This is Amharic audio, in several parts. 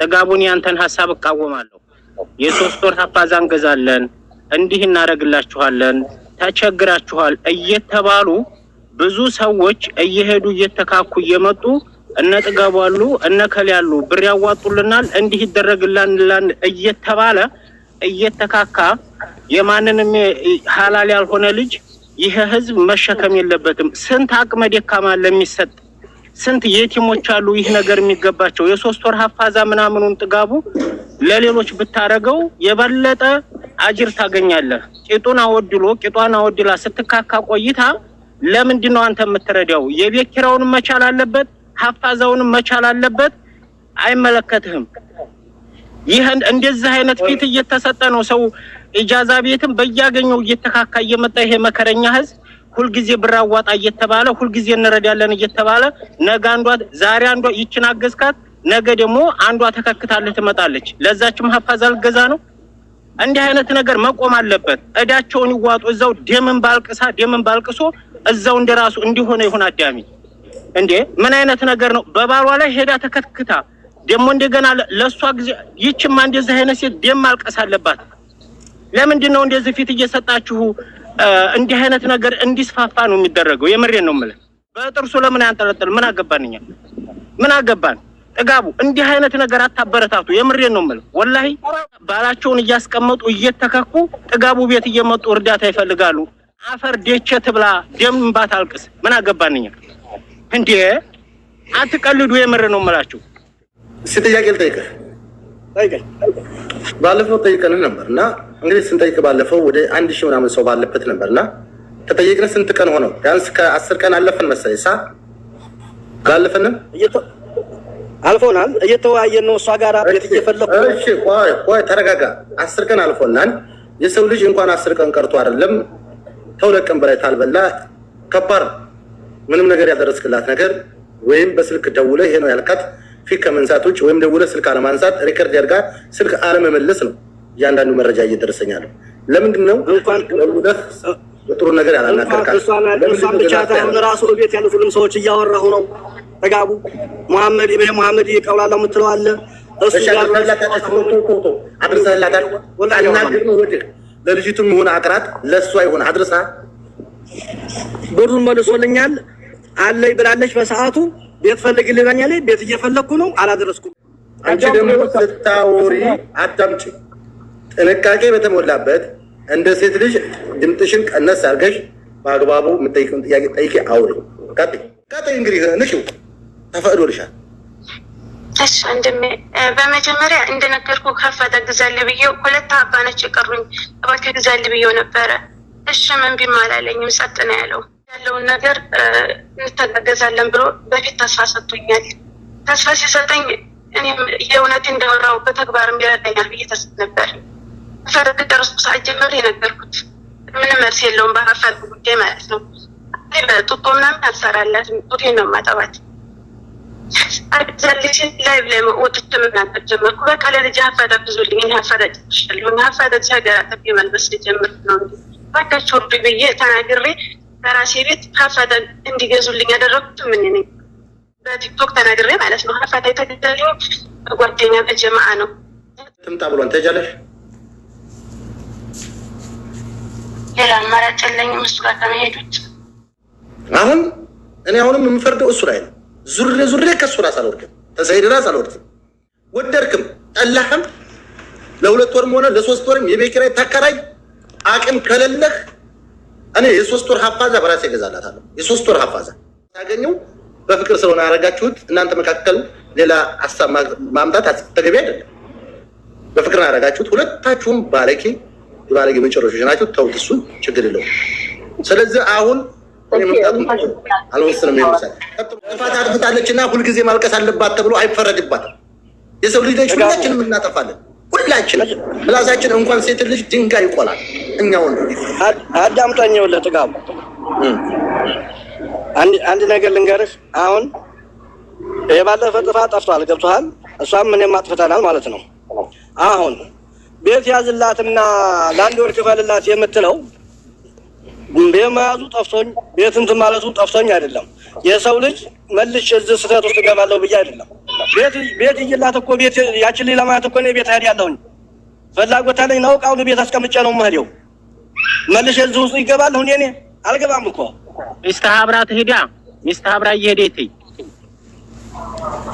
ጥጋቡን ያንተን ሐሳብ እቃወማለሁ የሶስት ወር ሐፋዛ እንገዛለን እንዲህ እናረግላችኋለን ተቸግራችኋል እየተባሉ ብዙ ሰዎች እየሄዱ እየተካኩ እየመጡ እነ ጥጋቡ አሉ እነ ከሊያሉ ብር ያዋጡልናል እንዲህ ይደረግልናል እየተባለ እየተካካ የማንንም ሐላል ያልሆነ ልጅ ይሄ ህዝብ መሸከም የለበትም ስንት አቅመ ደካማ ለሚሰጥ ስንት የቲሞች አሉ ይህ ነገር የሚገባቸው የሶስት ወር ሐፋዛ ምናምኑን ጥጋቡ ለሌሎች ብታረገው የበለጠ አጅር ታገኛለህ ቂጡን አወድላ ስትካካ ቆይታ ለምንድን ነው አንተ የምትረዳው የቤት ኪራውን መቻል አለበት ሐፋዛውን መቻል አለበት አይመለከትህም ይሄን እንደዚህ አይነት ፊት እየተሰጠ ነው ሰው ኢጃዛ ቤትም በያገኘው እየተካካ እየመጣ ይሄ መከረኛ ህዝብ ሁሉ ጊዜ ብራዋጣ እየተባለ ሁሉ ጊዜ እንረዳለን እየተባለ ነገ አንዷ ዛሬ አንዷ ይችናገዝካት ነገ ደግሞ አንዷ ተከክታለች ትመጣለች ለዛችም ሐፋዛ አልገዛ ነው እንዲህ አይነት ነገር መቆም አለበት እዳቸውን ይዋጡ እዛው ደምን ባልቅሶ እዛው እንደራሱ እንዲሆነ ይሁን አዳሚ እንዴ ምን አይነት ነገር ነው በባሏ ላይ ሄዳ ተከክታ ደሞ እንደገና ለሷ ጊዜ ይችማ እንደዚህ አይነት ሴት ደም ማልቀስ አለባት ለምንድን ነው እንደዚህ ፊት እየሰጣችሁ እንዲህ አይነት ነገር እንዲስፋፋ ነው የሚደረገው የምሬን ነው ማለት በጥርሱ ለምን ያንጠለጥል ምን አገባን ጥጋቡ እንዲህ አይነት ነገር አታበረታቱ የምሬን ነው ማለት ወላሂ ባላቸውን እያስቀመጡ እየተከኩ ጥጋቡ ቤት እየመጡ እርዳታ ይፈልጋሉ አፈር ደቸት ብላ ደም ባታልቅስ ምን አገባንኛ እንዴ አትቀልዱ የምር ነው ማለት ስትያቄ ልጠይቅህ ባለፈው ጠይቀን ነበርና እንግዲህ ስንጠይቅ ባለፈው ወደ 1000 ምናምን ሰው ባለበት ነበርና ተጠይቅን ስንት ቀን ሆነው ቢያንስ ከ10 ቀን አለፈን መሰለኝ ባለፈን አልፎናል እየተወያየን ነው እሷ ጋር አብሬት እየፈለኩ እሺ ቆይ ተረጋጋ 10 ቀን አልፎናል የሰው ልጅ እንኳን 10 ቀን ቀርቶ አይደለም ተውለቀን በላይ ታልበላ ከባድ ምንም ነገር ያደረስክላት ነገር ወይም በስልክ ደውለ ይሄ ነው ያልካት ፊት ከመንሳቶች ወይም ደውለ ስልክ አለማንሳት ሪከርድ ያርጋ ስልክ አለመመለስ ነው ያንዳንዱ መረጃ እየደረሰኛል ለምንድን ነው እንኳን ደውለህ በጥሩ ነገር ያላናከርካት እሷን ብቻ ታውን ራሱ ቤት ያሉትንም ሰዎች እያወራሁ ነው ተጋቡ መሐመድ ኢብኑ መሐመድ ይቀውላለው ምትለው አለ እሱ ጋር ፎቶ አድርሰላታል ወላሂ ነው ወደ ለልጅቱም ሆነ አቅራት ለሷ ይሆን አድርሳ ብሩን መልሶልኛል አለይ ብላለች በሰዓቱ ቤት ፈልግልኛል ቤት እየፈለኩ ነው አላደረስኩም አንቺ ደግሞ ስታወሪ አዳምጪ ጥንቃቄ በተሞላበት እንደ ሴት ልጅ ድምጥሽን ቀነስ አድርገሽ በአግባቡ የምትጠይቂውን ጥያቄ ጠይቂ አውሪ ቀጥይ እንግዲህ ንሽው ተፈቅዶልሻል እሺ እንደም በመጀመሪያ እንደነገርኩ ከፈተ ግዛል ብዬው ሁለት አባነች ይቀሩኝ አባከ ግዛል ብዬው ነበረ እሺ ምን ቢማላለኝም ጸጥ ነው ያለውን ነገር እንተጋገዛለን ብሎ በፊት ተስፋ ሰጥቶኛል ተስፋ ሲሰጠኝ እኔም የእውነት እንደወራው በተግባርም ይረዳኛል ብዬ ተስፋ ነበር ፈረድ ደርሶ ሳይጀምር የነገርኩት ምንም መልስ የለውም በአፋር ጉዳይ ማለት ነው በጡጦ ምናምን አልሰራላትም ጡቴን ነው ማጠባት አድዛልሽ ላይቭ ላይ ወጥቼ መናገር ጀመርኩ በቃ ለልጅ ሀፋዳ ብዙልኝ ሀፋዳ ሀገር አጠቢ መልበስ ጀምር ነው ባካቸው ብዬ ተናግሬ በራሴ ቤት ሀፋዳ እንዲገዙልኝ ያደረኩት ምን ነኝ በቲክቶክ ተናግሬ ማለት ነው ሀፋዳ የተገዛልኝ ጓደኛ በጀማዓ ነው ትምጣ ብሎን ተጃለሽ ሌላ አማራጭ የለኝም እሱ ጋር ከመሄዱት አሁን እኔ አሁንም የምፈርደው እሱ ላይ ነው ዙሬ ከሱ ራስ አልወርድም ተሰይድ ራስ አልወርድም ወደርክም ጠላህም ለሁለት ወርም ሆነ ለሶስት ወርም የቤት ኪራይ ተከራይ አቅም ከሌለህ እኔ የሶስት ወር ሐፋዛ በራሴ ገዛላታለሁ የሶስት ወር ሐፋዛ ታገኙ በፍቅር ስለሆነ ያረጋችሁት እናንተ መካከል ሌላ ሐሳብ ማምጣት ተገቢ አይደለም በፍቅር ያረጋችሁት ሁለታችሁም ባለቂ መጨረሻዎች ናችሁ ተውት እሱ ችግር የለውም ስለዚህ አሁን አልወሰንም ይመስላል ጥፋት አጥፍታለችና ሁሉ ጊዜ ማልቀስ አለባት ተብሎ አይፈረድባትም የሰው ልጅ ነች ሁላችንም እናጠፋለን ሁላችንም ምላሳችን እንኳን ሴት ልጅ ድንጋይ ይቆላል እኛው ነው አዳምጣኛው ለጥጋቡ አንድ ነገር ልንገርህ አሁን የባለፈ ጥፋት ጠፍቷል ገብቷል እሷም ምንም አጥፍተናል ማለት ነው አሁን ቤት ያዝላትና ለአንድ ወር ክፈልላት የምትለው በመያዙ ጠፍቶኝ ቤት እንትን ማለቱ ጠፍቶኝ አይደለም የሰው ልጅ መልሽ እዚህ ስህተት ውስጥ ገባለሁ ብዬ አይደለም ቤት ይላት እኮ ቤት ያችን ለማለት እኮ ነው ቤት ሄዳለሁኝ ፍላጎት አለኝ ነው ቃሉ ቤት አስቀምጬ ነው የምሄደው መልሼ እዚህ ውስጥ ይገባለሁ እኔ አልገባም እኮ ሚስትህ አብራ ትሄዳ ሚስትህ አብራ እየሄደች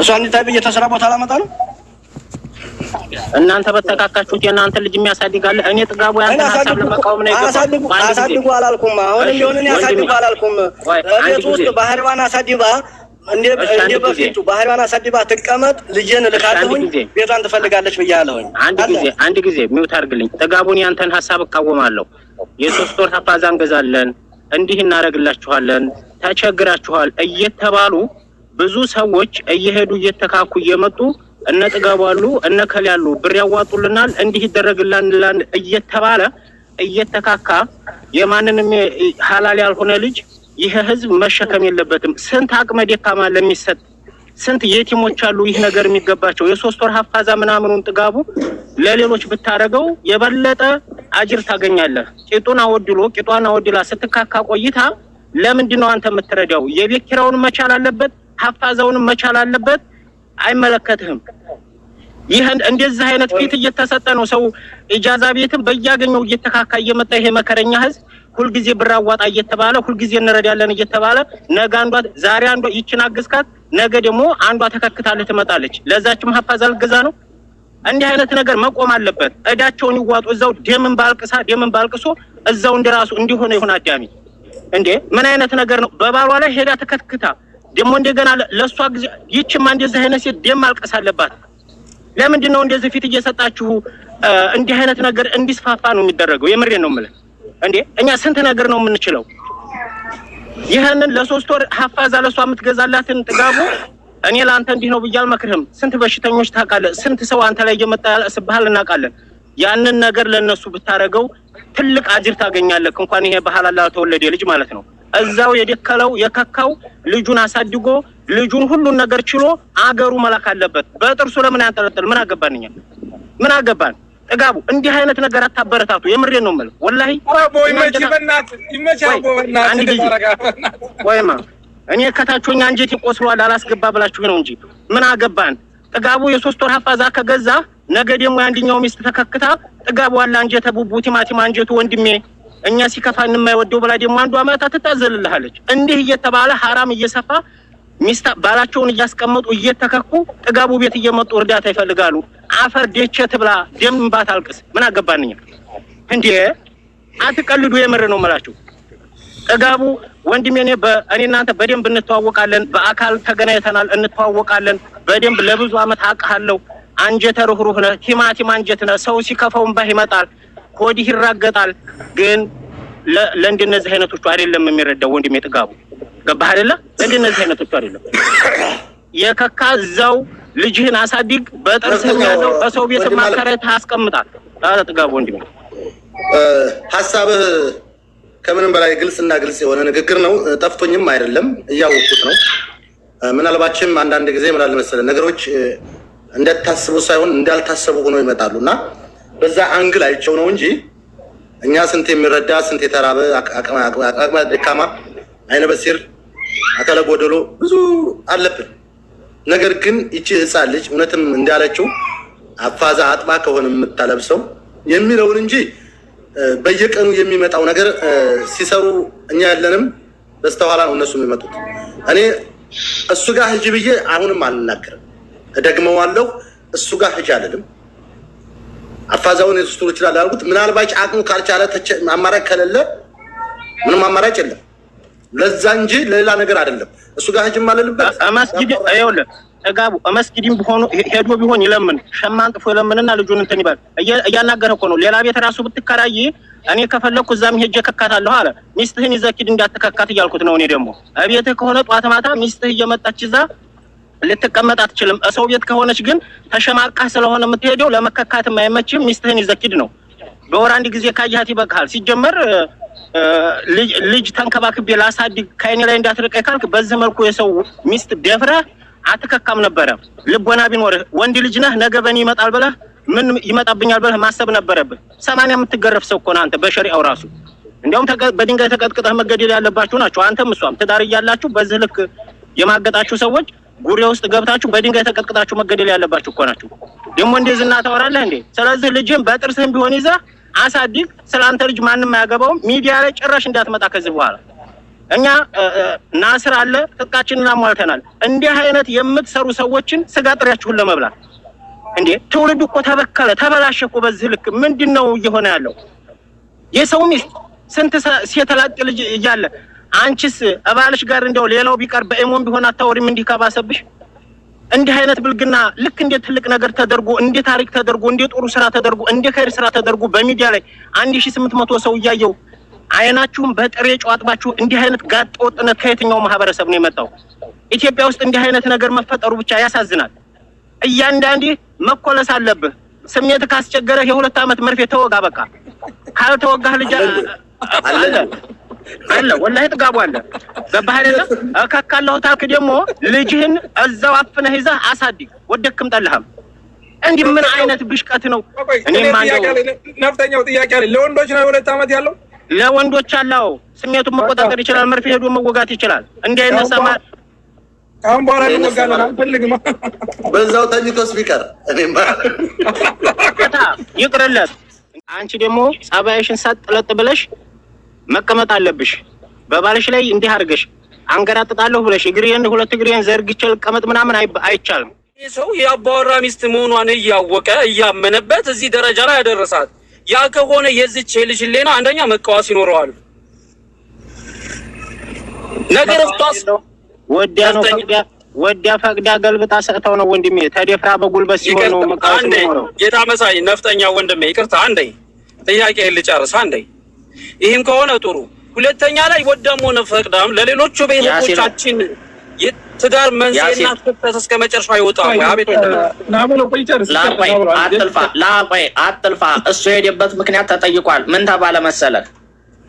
እሷ እንድታይ ብዬ ተስራ ቦታ ላመጣ ነው እናንተ በተካካችሁት የእናንተ ልጅ የሚያሳድጋለ እኔ ጥጋቡ ያንተ ሀሳብ ለመቃወም ነው ይገባል አሳድጉ አላልኩም አሁን ቢሆን እኔ አሳድጉ አላልኩም ቤት ውስጥ ባህርዋን አሳድባ እንደ በፊቱ ባህርዋን አሳድባ ትቀመጥ ልጄን ልካለሁኝ ቤቷን ትፈልጋለች ብያለሁኝ አንድ ጊዜ ሚውት አድርግልኝ ጥጋቡን ያንተን ሀሳብ እቃወማለሁ የሶስት ወር ሀፋዛ እንገዛለን እንዲህ እናረግላችኋለን ተቸግራችኋል እየተባሉ ብዙ ሰዎች እየሄዱ እየተካኩ እየመጡ እነ ጥጋቡ አሉ እነ ከላሉ ብር ያዋጡልናል እንዲህ ይደረግልናል እየተባለ እየተካካ የማንንም ሐላል ያልሆነ ልጅ ይሄ ህዝብ መሸከም የለበትም ስንት አቅመ ደካማ ለሚሰጥ ስንት የቲሞች አሉ ይህ ነገር የሚገባቸው የሶስት ወር ሀፋዛ ምናምኑን ጥጋቡ ለሌሎች ብታረገው የበለጠ አጅር ታገኛለህ ቂጡን አወድላ ስትካካ ቆይታ ለምንድነው አንተ የምትረዳው የቤት ኪራውን መቻል አለበት ሀፋዛውን መቻል አለበት አይመለከትህም ይሄ እንደዚህ አይነት ፊት እየተሰጠ ነው ሰው ኢጃዛ ቤትም በያገኘው እየተካካ እየመጣ ይሄ መከረኛ ህዝብ ሁሉ ጊዜ ብር አዋጣ እየተባለ ሁሉ ጊዜ እንረዳለን እየተባለ ነገ አንዷ ዛሬ አንዷ ይችናግስካት ነገ ደግሞ አንዷ ተከክታለች ትመጣለች ለዛችም ሀፋዛ ልገዛ ነው እንዲህ አይነት ነገር መቆም አለበት እዳቸውን ይዋጡ እዛው ደምን ባልቅሶ እዛው እንደራሱ እንዲሆነ ይሁን አዳሚ እንዴ ምን አይነት ነገር ነው በባሏ ላይ ሄዳ ተከክታ ደሞ እንደገና ለሷ ጊዜ ይችማ እንደዚህ አይነት ሴት ደም ማልቀስ አለባት ለምንድን ነው እንደዚህ ፊት እየሰጣችሁ እንዲህ አይነት ነገር እንዲስፋፋ ነው የሚደረገው የምሬ ነው ማለት እንዴ እኛ ስንት ነገር ነው የምንችለው ይሄንን ለሶስት ወር ሀፋዛ ለሷ የምትገዛላትን ጥጋቡ እኔ ላንተ እንዲህ ነው ብያል መክርህም ስንት በሽተኞች ታውቃለህ ስንት ሰው አንተ ላይ እየመጣ ያስባል እናውቃለን ያንን ነገር ለነሱ ብታረገው ትልቅ አጅር ታገኛለህ እንኳን ይሄ በሐላል ተወለደ ልጅ ማለት ነው እዛው የደከለው የከካው ልጁን አሳድጎ ልጁን ሁሉን ነገር ችሎ አገሩ መላክ አለበት በጥርሱ ለምን ያንጠለጥል ምን አገባንኛ ምን አገባን ጥጋቡ እንዲህ አይነት ነገር አታበረታቱ የምሬ ነው ማለት ወላሂ ወይማ እኔ ከታቾኛ አንጀት ይቆስሏል አላስገባ ብላችሁ ነው እንጂ ምን አገባን ጥጋቡ የሶስት ወር ሀፋዛ ከገዛ ነገ ደግሞ አንደኛው ሚስት ተከክታ ጥጋቡ አለ አንጀተ ቡቡ ቲማቲም አንጀቱ ወንድሜ እኛ ሲከፋን የማይወደው ብላ ደግሞ አንዷ ማታ ትታዘልልሃለች እንዲህ እየተባለ حرام እየሰፋ ሚስት ባላቸውን እያስቀመጡ እየተከኩ ጥጋቡ ቤት እየመጡ እርዳታ ይፈልጋሉ አፈር ደቸት ብላ ደም ባታልቅስ ምን አገባንኛ እንዴ አትቀልዱ የምር ነው መላችሁ ጥጋቡ ወንድሜ እኔ እናንተ በደንብ እንተዋወቃለን በአካል ተገናኝተናል እንተዋወቃለን በደንብ ለብዙ አመት አቀሃለሁ አንጀተ ሩህሩህ ነህ ቲማቲም አንጀት ነህ ሰው ሲከፋው እንባ ይመጣል ኮዲህ ይራገጣል ግን ለእንደነዚህ አይነቶቹ አይደለም የሚረዳው ወንድሜ ጥጋቡ ገባህ አይደለ ለእንደነዚህ አይነቶቹ አይደለም የከካዛው ልጅህን አሳድግ በጥርስህ ያለው በሰው ቤት ማከራየት አስቀምጣል ጥጋቡ ወንድሜ ሐሳብህ ከምንም በላይ ግልጽና ግልጽ የሆነ ንግግር ነው ጠፍቶኝም አይደለም እያወቁት ነው ምናልባችም አንዳንድ ጊዜ ምን አለ መሰለህ ነገሮች እንደታሰቡ ሳይሆን እንዳልታሰቡ ሆኖ ይመጣሉና በዛ አንግል አይቸው ነው እንጂ እኛ ስንት የሚረዳ ስንት የተራበ አቅመ ደካማ አይነ በሲር አካለ ጎደሎ ብዙ አለብን ነገር ግን እቺ ህፃን ልጅ እውነትም እንዳለችው አፋዛ አጥባ ከሆነ የምታለብሰው የሚለውን እንጂ በየቀኑ የሚመጣው ነገር ሲሰሩ እኛ ያለንም በስተኋላ ነው እነሱ የሚመጡት እኔ እሱ ጋር ሂጅ ብዬ አሁንም አልናገርም እደግመዋለሁ እሱ ጋር ሂጅ አልልም አፋዛውን እሱሩ ይችላል አልኩት ምናልባት አቅሙ ካልቻለ አማራጭ ከሌለ ምንም አማራጭ የለም ለዛ እንጂ ለሌላ ነገር አይደለም እሱ ጋር ሂጅ ማለልበት መስጊድ አይወለ ጥጋቡ መስጊድም ቢሆኑ ሄዶ ቢሆን ይለምን ሸማን ጥፎ ይለምንና ልጁን እንትን ይባል እያናገረ እኮ ነው ሌላ ቤት ራሱ ብትከራይ እኔ ከፈለኩ እዛም ሄጄ ከካታለሁ አለ ሚስትህን ይዘኪድ እንዳትከካት እያልኩት ነው እኔ ደግሞ አቤትህ ከሆነ ጧት ማታ ሚስትህ እየመጣች እዛ ልትቀመጥ አትችልም ሰው ቤት ከሆነች ግን ተሸማቃ ስለሆነ የምትሄደው ለመከካት የማይመችም ሚስትህን ይዘኪድ ነው በወር አንድ ጊዜ ካያት ይበቃል ሲጀመር ልጅ ተንከባክቤ ላሳድግ ከእኔ ላይ እንዳትርቀይ ካልክ በዚህ መልኩ የሰው ሚስት ደፍረህ አትከካም ነበር ልቦና ቢኖር ወንድ ልጅ ነህ ነገ በኔ ይመጣል ብለህ ምን ይመጣብኛል ብለህ ማሰብ ነበረብህ 80 የምትገረፍ ሰው እኮ ነው አንተ በሸሪዓው ራሱ እንዴውም በድንጋይ ተቀጥቅጠህ መገደል ያለባችሁ ናችሁ አንተም እሷም ትዳር ያላችሁ በዚህ ልክ የማገጣችሁ ሰዎች ጉሬ ውስጥ ገብታችሁ በድንጋይ ተቀጥቅጣችሁ መገደል ያለባችሁ እኮ ናችሁ። ደግሞ እንደዚህ እናታወራለህ እንዴ? ስለዚህ ልጅን በጥርስህም ቢሆን ይዘህ አሳድግ። ስላንተ ልጅ ማንም አያገባውም። ሚዲያ ላይ ጭራሽ እንዳትመጣ ከዚህ በኋላ። እኛ ናስር አለ ትጥቃችንን አሟልተናል። እንዲህ አይነት የምትሰሩ ሰዎችን ስጋ ጥሪያችሁን ለመብላት እንዴ! ትውልድ እኮ ተበከለ ተበላሸ እኮ በዚህ ልክ። ምንድነው እየሆነ ያለው? የሰው ሚስት ስንት ሴተላጥ ልጅ እያለ አንቺስ እባልሽ ጋር እንደው ሌላው ቢቀር በኤሞን ቢሆን አታወሪም? እንዲህ ከባሰብሽ እንዲህ አይነት ብልግና ልክ እንደ ትልቅ ነገር ተደርጎ እንደ ታሪክ ተደርጎ እንደ ጥሩ ስራ ተደርጎ እንደ ኸይር ስራ ተደርጎ በሚዲያ ላይ 1800 ሰው እያየው አይናችሁን በጥሬ ጨዋጥባችሁ እንዲህ አይነት ጋጥ ወጥነት ከየትኛው ማህበረሰብ ነው የመጣው? ኢትዮጵያ ውስጥ እንዲህ አይነት ነገር መፈጠሩ ብቻ ያሳዝናል። እያንዳንዴ መኮለስ አለብህ። ስሜት ካስቸገረ የ2 ዓመት መርፌ ተወጋ። በቃ ካልተወጋህ ልጅ አለ ወላሂ ጥጋቡ አለ። ገባህ አይደለም? አካካለው ታክ ደግሞ ልጅህን እዛው አፍነህ ይዘህ አሳድግ። ወደክም ጠላህም እንዲህ ምን አይነት ብሽቀት ነው? እኔ ማንደው ነፍጠኛው ጥያቄ አለ። ለወንዶች ነው 2 ዓመት ያለው? ለወንዶች አለው። ስሜቱን መቆጣጠር ይችላል። መርፌ ሄዶ መወጋት ይችላል። እንዲህ አይነት ሰማ አሁን በኋላ እንወጋለን አንፈልግም። በዛው ተኝቶስ ቢቀር እኔማ ይቅርለት። አንቺ ደግሞ ጸባይሽን ሰጥለጥ ብለሽ መቀመጥ አለብሽ። በባልሽ ላይ እንዲህ አድርገሽ አንገራጥጣለሁ ብለሽ እግሬን 2 እግሬን ዘርግቼ ልቀመጥ ምናምን አይቻልም። ይህ ሰው የአባወራ ሚስት መሆኗን እያወቀ እያመነበት እዚህ ደረጃ ላይ ያደረሳት። ያ ከሆነ የዚች ልጅ ሌና አንደኛ መቃወስ ይኖረዋል። ነገር ፍቷስ ወዲያ ፈቅዳ ገልብጣ ሰጥተው ነው ወንድሜ። ተደፍራ በጉልበት ሲሆን ነው መቃወስ ነው። ጌታ መሳይ ነፍጠኛ ወንድሜ ይቅርታ፣ አንዴ ጥያቄ ልጨርስ አንዴ። ይህም ከሆነ ጥሩ። ሁለተኛ ላይ ወዳም ሆነ ፈቅዳም ለሌሎቹ ቤተሰቦቻችን የትዳር መንስኤና ፍቅረት እስከ መጨረሻው ይወጣው። አቤት አጥልፋ እሱ የሄደበት ምክንያት ተጠይቋል። ምን ተባለ መሰለህ?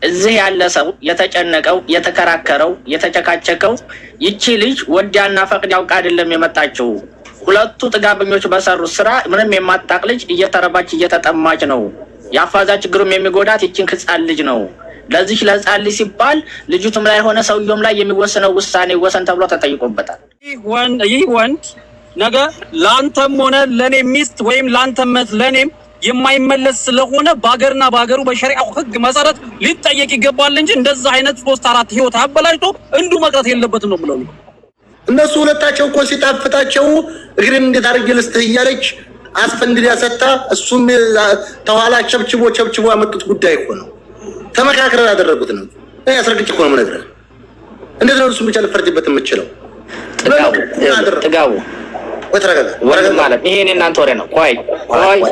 እዚህ ያለ ሰው የተጨነቀው የተከራከረው የተጨቃጨቀው ይቺ ልጅ ወዲያና ፈቅዳ ያውቃ አይደለም የመጣችው። ሁለቱ ጥጋበኞች በሰሩት ስራ ምንም የማታቅ ልጅ እየተረባች እየተጠማች ነው። ያፋዛ ችግሩም የሚጎዳት ይችን ህፃን ልጅ ነው። ለዚህ ለህፃን ልጅ ሲባል ልጅቱም ላይ ሆነ ሰውየውም ላይ የሚወሰነው ውሳኔ ወሰን ተብሎ ተጠይቆበታል። ይህ ወንድ ነገ ላንተም ሆነ ለኔ ሚስት ወይም ላንተመት ለኔም የማይመለስ ስለሆነ በአገርና በአገሩ በሸሪዓው ህግ መሰረት ሊጠየቅ ይገባል እንጂ እንደዛ አይነት 3-4 ህይወት አበላሽቶ እንዱ መቅረት የለበትም ነው ብለው እነሱ ሁለታቸው እኮ ሲጣፍጣቸው እግርን እንዴት አድርጌ ልስጥህ እያለች አስፈንድዳ ሰጣ። እሱም ተኋላ ቸብችቦ ያመጡት ጉዳይ እኮ ነው። ተመካክረን ያደረጉት ነው። እኔ አስረግጬ እኮ ነው የምነግርህ። እንዴት ነው እሱም ብቻ ልፈርድበት የምችለው? ጥጋቡ ወተረጋጋ ማለት ይሄ እኔ እናንተ ወሬ ነው። ቆይ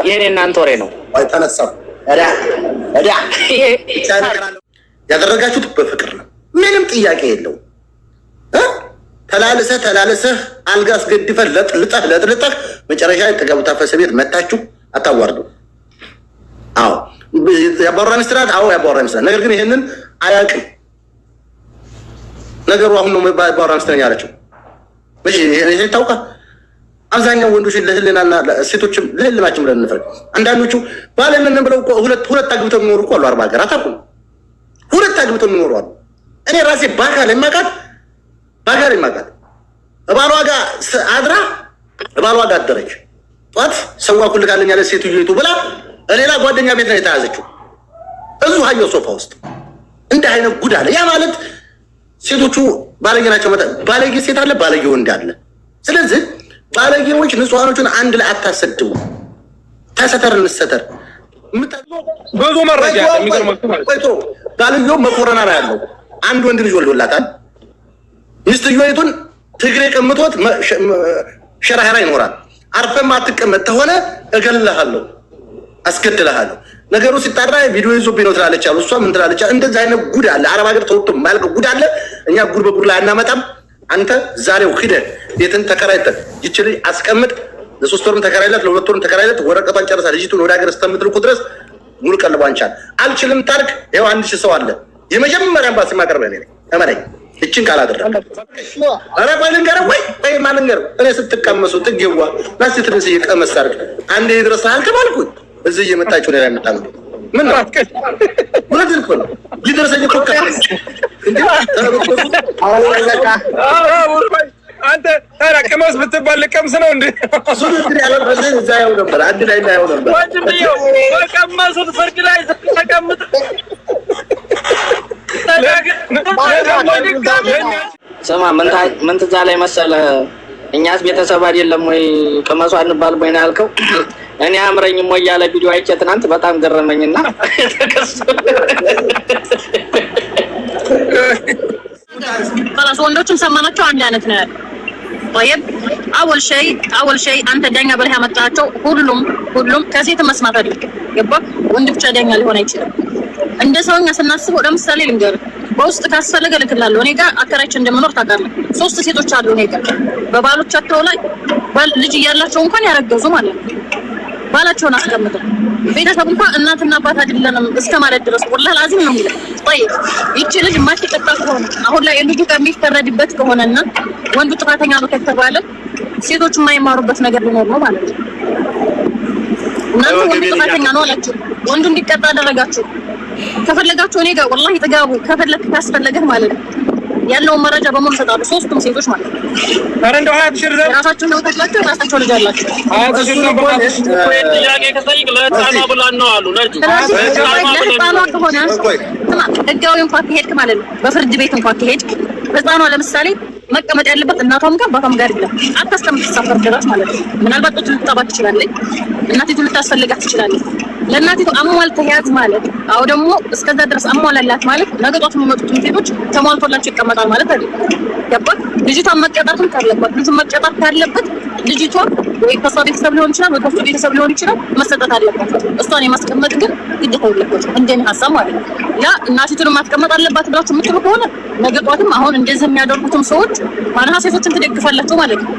ይሄ እኔ እናንተ ወሬ ነው። ቆይ ተነሳው እዳ ያደረጋችሁት በፍቅር ነው። ምንም ጥያቄ የለው። ተላልሰህ አልጋ አስገድፈህ ለጥልጠህ መጨረሻ ጥጋቡ ታፈሰ ቤት መታችሁ አታዋርዱ። አዎ ያባወራ ሚስት ናት። አዎ ያባወራ ሚስት ናት። ነገር ግን ይሄንን አያውቅም ነገሩ። አሁን ነው ያባወራ ሚስት ነኝ ያለችው። እሺ ይሄ ታውቃ። አብዛኛው ወንዶች ለህልናና ሴቶችም ለህልናችን ብለን እንፈልግ። አንዳንዶቹ ባለምን ብለው ሁለት አግብተው የሚኖሩ እኮ አሉ። 40 ሀገር አታውቁም? ሁለት አግብተው የሚኖሩ አሉ። እኔ ራሴ ባካል የማውቃት እባሏ ጋር አድራ እባሏ ጋር አደረች። ጧት ሰዋ ኩል ካለኝ ያለ ሴትዮይቱ ብላ ሌላ ጓደኛ ቤት ነው የተያዘችው። እዙ ሀየው ሶፋ ውስጥ እንደ አይነት ጉድ አለ። ያ ማለት ሴቶቹ ባለጌ ናቸው። ባለጌ ሴት አለ፣ ባለጌ ወንድ አለ። ስለዚህ ባለጌዎች ንጹሃኖቹን አንድ ላይ አታሰድቡ። ተሰተር እንሰተር ብዙ መረጃ ቆይቶ ባልየው መኮረና ነው ያለው። አንድ ወንድ ልጅ ወልዶላታል። ሚስትየቱን ትግሬ ቀምቶት ሸራራ ይኖራል። አርፈም አትቀመጥ ተሆነ እገልልሃለሁ፣ አስገድልሃለሁ። ነገሩ ሲጣራ ቪዲዮ ይዞብኝ ነው ትላለች አሉ። እሷ ምን ትላለች? እንደዚህ አይነት ጉድ አለ። አረብ ሀገር ተወጥቶ ማያልቅ ጉድ አለ። እኛ ጉድ በጉድ ላይ አናመጣም። አንተ ዛሬው ሂደህ ቤትን ተከራይተህ ይችል አስቀምጥ። ለ3 ወርም ተከራይለት፣ ለ2 ወርም ተከራይለት። ወረቀቷን ጨርሳ ልጅቱን ወደ ሀገር እስከምትልኩ ድረስ ሙሉ ቀልቧን ቻል። አልችልም ታርክ። ይኸው 1000 ሰው አለ። የመጀመሪያ አምባሲ ማቀርበ እኔ ተመረኝ። እችን ካላደረገ አረ ቆይ ልንገርህ ወይ ማልንገርህ እኔ ስትቀመሱ ትገዋ ናስ ትንስ እየቀመስ አድርግ። አንዴ ድረስ አልተባልኩኝ እዚህ እየመጣችሁ ነው ያመጣው። ምን ነው ወደ ልኮ ነው ይደርሰኝ እኮ እንዴ አንተ ታዲያ ቅመስ ብትባል ልቀምስ ነው እንዴ? እሱ እንግዲህ ያለው በዚህ እዛ ያው ነበር አንድ ላይ ያው ነበር ወንድምየው በቀመሱት ፍርድ ላይ ተቀምጥ ስማ ምን ትዝ አለኝ መሰለህ? እኛስ ቤተሰብ አይደለም ወይ ቅመሱ አንባል ወይ ነው ያልከው? እኔ አምረኝም ወይ ያለ ቪዲዮ አይቼ ትናንት በጣም ገረመኝና خلاص ወንዶችን ሰማናቸው አንድ አይነት ነው ያለው። طيب اول شيء አንተ ዳኛ ብለህ ያመጣቸው ሁሉም ከሴት መስማት አይደለም። ገባ? ወንድ ብቻ ዳኛ ሊሆን አይችልም። እንደ ሰውኛ ስናስበው ለምሳሌ ልንገርህ፣ በውስጥ ካስፈለገ ልክላለሁ። እኔ ጋር አከራይቼ እንደምኖር ታውቃለህ። 3 ሴቶች አሉ እኔ ጋር በባሎቻቸው ላይ ልጅ እያላቸው እንኳን ያረገዙ ማለት ነው። ባላቸውን አስቀምጠው ቤተሰብ እንኳን እናትና አባት አይደለንም እስከ ማለት ድረስ ወላሂ ላዚም ነው የሚለው። طيب ይቺ ልጅ ማትቀጣ ከሆነ አሁን ላይ ልጁ ከሚፈረድበት ከሆነና ወንዱ ጥፋተኛ ነው ከተባለ ሴቶች የማይማሩበት ነገር ሊኖር ነው ማለት ነው። እናንተ ወንዱ ጥፋተኛ ነው አላችሁ፣ ወንዱ እንዲቀጣ አደረጋችሁ። ከፈለጋችሁ እኔ ጋር ወላሂ ተጋቡ፣ ከፈለክ ካስፈለገህ ማለት ነው ያለው መረጃ በሙሉ ሰጣለሁ። 3ቱም ሴቶች ማለት ነው። አረ እንደው ሀያት ሽር ዘር ራሳቸው ነው ተላችሁ ራሳቸው ልጅ አላችሁ። ሀያት ሽር ነው ጥያቄ ከጠይቅ ለህፃኗ ብላን ነው አሉ ነጅ ለህፃኗ ከሆነ ህጋዊ እንኳን ከሄድክ ማለት ነው በፍርድ ቤት እንኳን ከሄድክ ህፃኗ ለምሳሌ መቀመጥ ያለበት እናቷም ጋር አባቷም ጋር አይደለም። አታስቀምጥ ተሳፈር ድረስ ማለት ነው። ምናልባት ጡት ልትጠባ ትችላለች፣ እናቲቱ ልታስፈልጋት ትችላለች። ለእናቲቱ አሟልተህ ያዝ ማለት አው ደግሞ እስከዛ ድረስ አሟላላት ማለት ነገ ጧት የሚመጡት ሴቶች ተሟልቶላቸው ይቀመጣል ማለት አይደለም። ገባህ? ልጅቷን መቀጣትም ካለባት ልጁን መቀጣት ካለበት ልጅቷ ወይ ከሷ ቤተሰብ ሊሆን ይችላል ወይ ከሱ ቤተሰብ ሊሆን ይችላል መሰጠት አለባት። እሷን የማስቀመጥ ግን ግዴታ የለበትም እንደኔ ሀሳብ ማለት ነው። ያ እናቲቱን ማስቀመጥ አለባት ብላችሁ የምትሉ ከሆነ ነገ ጧትም አሁን እንደዚህ የሚያደርጉትም ሰዎች ማንሃ ሴቶችን ትደግፋላችሁ ማለት ነው።